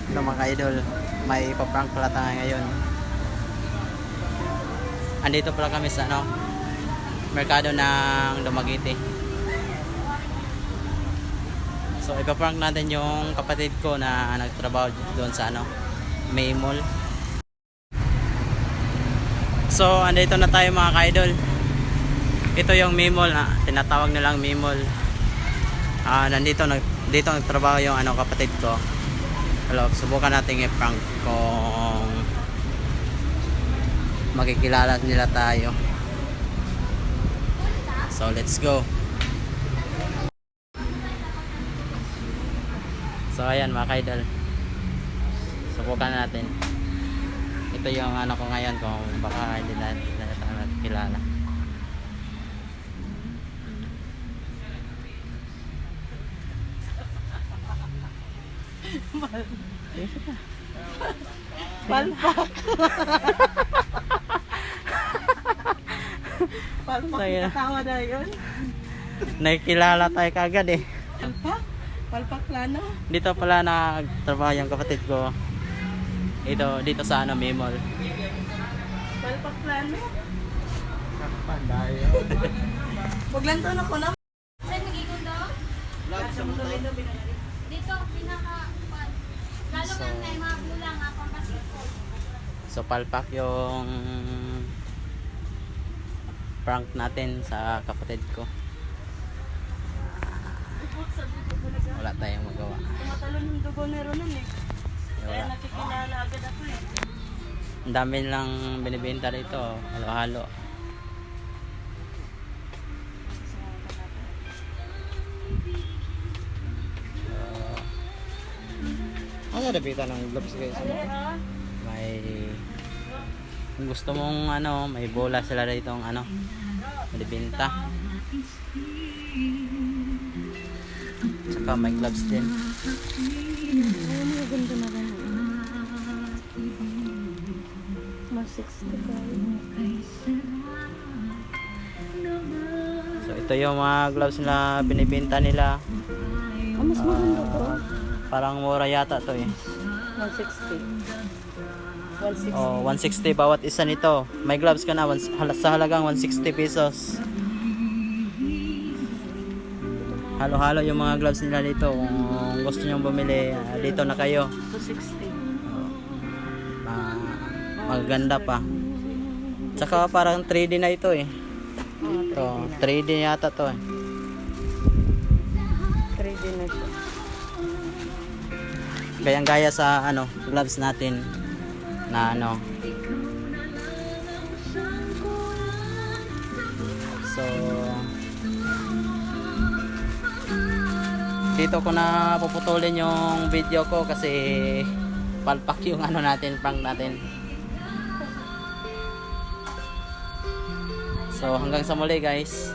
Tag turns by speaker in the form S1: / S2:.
S1: Ito mga idol, may ipaprank pala tayo ngayon. Andito pala kami sa merkado ng Dumaguete. So ipaprank natin yung kapatid ko na nagtrabaho doon sa May Mall. So andito na tayo mga idol. Ito yung May Mall na tinatawag nilang May Mall. Dito nagtrabaho yung kapatid ko. Hello, subukan natin i-prank kung makikilala nila tayo. So let's go. So ayan mga idol, subukan natin. Ito yung ko ngayon, kung baka hindi na kilala.
S2: Palpak. Palpak yung katawa na yun.
S1: Nakikilala tayo kagad eh.
S2: Palpak? Palpak plano?
S1: Dito pala nagtrabaho yung kapatid ko. Dito sa May Mall.
S2: Palpak plano?
S1: Panday.
S2: Huwag lang to na ko na.
S3: Saan nagiging daw? Dito, pinaka... Lalo nga na yung mga bulang ako kasi po.
S1: So palpak yung prank natin sa kapatid ko. Wala tayong magawa.
S2: Tumatalon yung dugo ni Ronan eh. Kaya
S1: Wala.
S2: nakikilala agad ako eh.
S1: Ang dami lang binibenta dito, halo-halo.
S4: Ano nabita ng gloves guys?
S1: May kung gusto mong may bola sila dito binibenta. Tsaka may gloves din.
S2: Ay, ganda na rin. Mas 60
S1: So ito yung mga gloves na binibenta nila.
S2: mas maganda to.
S1: Parang mura yata to eh.
S2: 160. 160.
S1: Oh, 160 bawat isa nito. May gloves ka na sa halagang 160 pesos. Halo-halo yung mga gloves nila dito. Kung gusto niyo bumili, dito na kayo.
S2: 260.
S1: Maganda pa. Tsaka parang 3D na ito eh. Ito, 3D yata to eh.
S2: 3D na siya.
S1: Gayang-gaya sa gloves natin na So dito ko na puputulin yung video ko kasi palpak yung natin, prank natin. So hanggang sa muli guys.